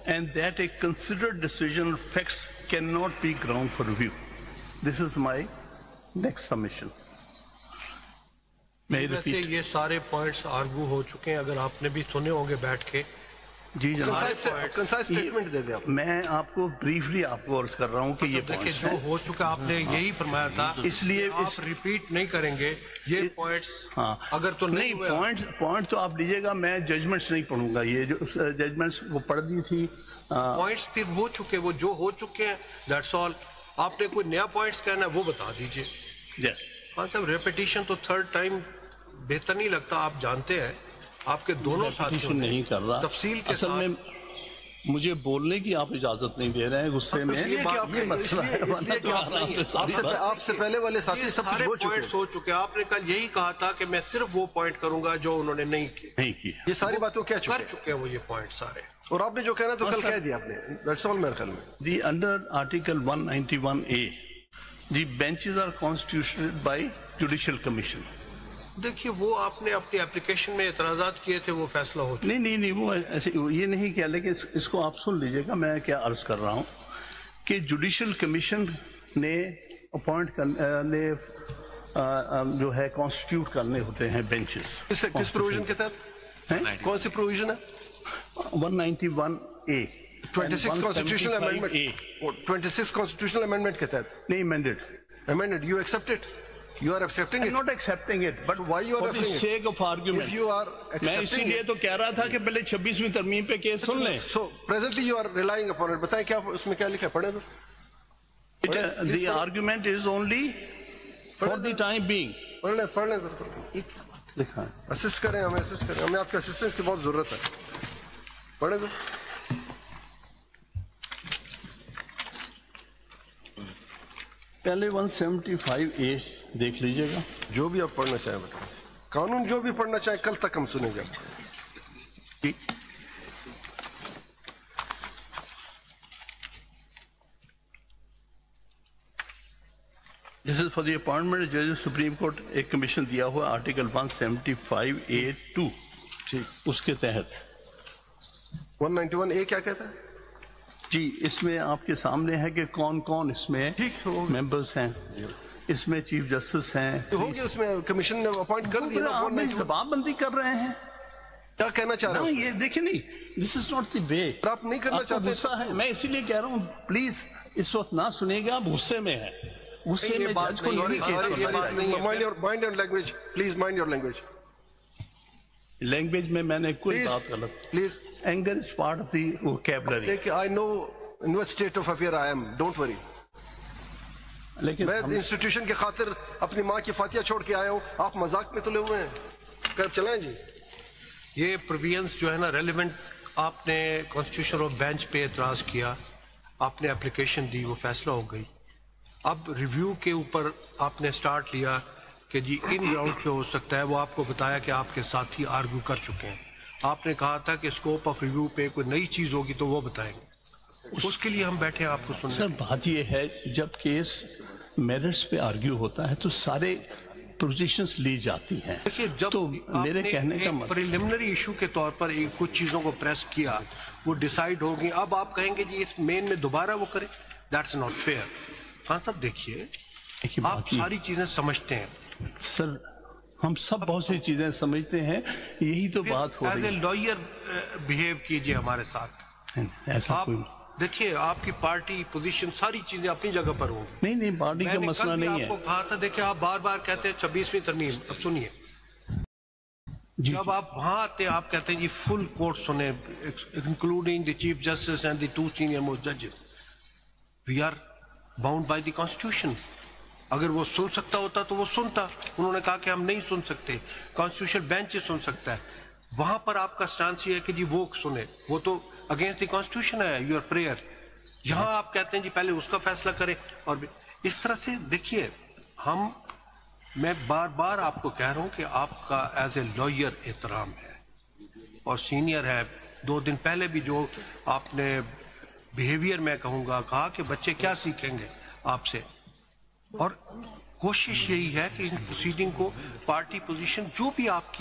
and that a considered decision of facts cannot be ground for review. This is my next submission. ویسے یہ سارے points argue ہو چکے ہیں، اگر آپ نے بھی سنے ہوں گے بیٹھ کے. جی جناب میں آپ کو بریفلی آپ کو عرض کر رہا ہوں کہ یہ دیکھیں جو ہو چکا آپ نے یہی فرمایا تھا، اس لیے آپ ریپیٹ نہیں کریں گے یہ پوائنٹس. اگر تو نہیں پوائنٹ تو آپ لیجئے گا، میں ججمنٹس نہیں پڑھوں گا. یہ جو ججمنٹس وہ پڑھ دی تھی پوائنٹس پھر ہو چکے، وہ جو ہو چکے ہیں دیٹس آل. آپ نے کوئی نیا پوائنٹس کہنا ہے وہ بتا دیجئے. ہاں صاحب ریپیٹیشن تو تھرڈ ٹائم بہتر نہیں لگتا. آپ جانتے ہیں آپ کے دونوں ساتھیوں نے نہیں کر رہا تفصیل کے اصل میں مجھے بولنے کی آپ اجازت نہیں دے رہے ہیں غصے میں. یہ مسئلہ ہے. آپ سے پہلے والے ساتھی سب سارے پوائنٹس ہو چکے. آپ نے کل یہی کہا تھا کہ میں صرف وہ پوائنٹ کروں گا جو انہوں نے نہیں کی. یہ ساری باتوں کیا کر چکے ہیں وہ یہ پوائنٹ سارے. اور آپ نے جو کہنا تو کل کہہ دیا آپ نے. دیٹس آل میرے خیال میں. The under article 191A the benches are constituted by judicial commission. دیکھیے وہ آپ نے اپنی اپلیکیشن میں اعتراضات کیے تھے، وہ فیصلہ ہو چکا. نہیں وہ ایسے یہ نہیں کیا، لیکن اس کو آپ سن لیجئے گا. میں کیا عرض کر رہا ہوں کہ جوڈیشل کمیشن نے اپوائنٹ کرنے جو ہے کانسٹیٹیوٹ کرنے ہوتے ہیں بینچز. کس پروویژن کے تحت؟ کون سی پروویژن ہے؟ 191A 26 constitutional amendment. 26 constitutional amendment کے تحت نہیں amended. You accept it? You are accepting it? I'm not accepting it, but why you are for the sake of argument. If you are میں اسی لیے تو کہہ رہا تھا کہ پہلے 26ویں ترمیم پہ کیس سن لیں. So presently you are relying upon it. بتائیں کیا اس میں کیا لکھا ہے؟ پڑھیں تو. The argument is only for the time being. پڑھ لیں لکھا ہے. اسسٹ کریں ہمیں آپ کے اسسٹنس کی بہت ضرورت ہے. پڑھیں تو. پہلے 175A دیکھ لیجئے گا. جو بھی آپ پڑھنا چاہیں بتائیں. قانون جو بھی پڑھنا چاہیں کل تک ہم سنیں گے. This is for the appointment of judges Supreme Court. ایک کمیشن دیا ہوا آرٹیکل 175A(2) اس کے تحت. 191A کیا کہتا ہے؟ جی اس میں آپ کے سامنے ہے کہ کون کون اس میں ممبرز ہیں. اس میں چیف جسٹس ہیں. ہوگی اس میں کمیشن نے اپوائنٹ کر دیا. آپ میں سباب بندی کر رہے ہیں. کیا کہنا چاہ رہے ہیں؟ یہ دیکھیں نہیں، this is not the way. آپ نہیں کرنا چاہتے. غصہ ہے. میں اسی لیے کہہ رہا ہوں پلیز اس وقت نہ سنیے گا، آپ غصے میں ہیں. غصے میں جج کو نہیں case. Mind your language please. Mind your language. Language میں نے کوئی بات غلط. Please. Anger is part of the vocabulary. I know in what state of affair I am. Don't worry. لیکن میں انسٹیٹیوشن کی خاطر اپنی ماں کی فاتحہ چھوڑ کے آیا ہوں. آپ مذاق میں تلے ہوئے ہیں. کب چلائیں جی. یہ پروویژنس جو ہے نا ریلیونٹ، آپ نے کانسٹیٹیوشن آف بینچ پہ اعتراض کیا، آپ نے اپلیکیشن دی، وہ فیصلہ ہو گئی. اب ریویو کے اوپر آپ نے سٹارٹ لیا کہ جی ان گراؤنڈ پہ ہو سکتا ہے. وہ آپ کو بتایا کہ آپ کے ساتھی آرگو کر چکے ہیں. آپ نے کہا تھا کہ اسکوپ آف ریویو پہ کوئی نئی چیز ہوگی تو وہ بتائیں گے. اس کے لیے ہم بیٹھے ہیں آپ کو سننے. سر بات یہ ہے جب کیس میرٹس پہ آرگیو ہوتا ہے تو سارے پوزیشنز لی جاتی ہیں. تو میرے کہنے کا مطلب پریلیمنری ایشو کے طور پر کچھ چیزوں کو پریس کیا، وہ ڈیسائیڈ ہوگی. اب آپ کہیں گے جی اس مین میں دوبارہ وہ کریں. That's not fair. ہاں صاحب دیکھیے آپ ساری چیزیں سمجھتے ہیں. سر ہم سب بہت سی چیزیں سمجھتے ہیں، یہی تو بات ہو رہی ہے. ایز اے لائر بہیو کیجئے ہمارے ساتھ. ایسا کوئی دیکھیے آپ کی پارٹی پوزیشن ساری چیزیں اپنی جگہ پر ہوں. نہیں پارٹی کا مسئلہ نہیں ہے. میں نے کل بھی آپ کو کہا تھا، دیکھیں آپ بار بار کہتے ہیں 26ویں ترمیم. اب سنیے جب آپ وہاں آتے ہیں آپ کہتے ہیں جی فل کورٹ سنیں including the chief justice and the 2 senior most ججز. We are bound by the constitution. اگر وہ سن سکتا ہوتا تو وہ سنتا. انہوں نے کہا کہ ہم نہیں سن سکتے، کانسٹیٹیوشن بینچ سن سکتا ہے. وہاں پر آپ کا سٹانس یہ ہے کہ جی وہ سنے، وہ تو اگینسٹ دی کانسٹیٹیوشن ہے یور پریئر. یہاں آپ کہتے ہیں جی پہلے اس کا فیصلہ کریں. اور اس طرح سے دیکھیے میں بار بار آپ کو کہہ رہا ہوں کہ آپ کا ایز اے لائر احترام ہے اور سینئر ہے. 2 دن پہلے بھی جو آپ نے بیہیویئر میں کہوں گا کہا کہ بچے کیا سیکھیں گے آپ سے. اور کوشش یہی ہے کہ ان پروسیڈنگ کو پارٹی پوزیشن جو بھی آپ کی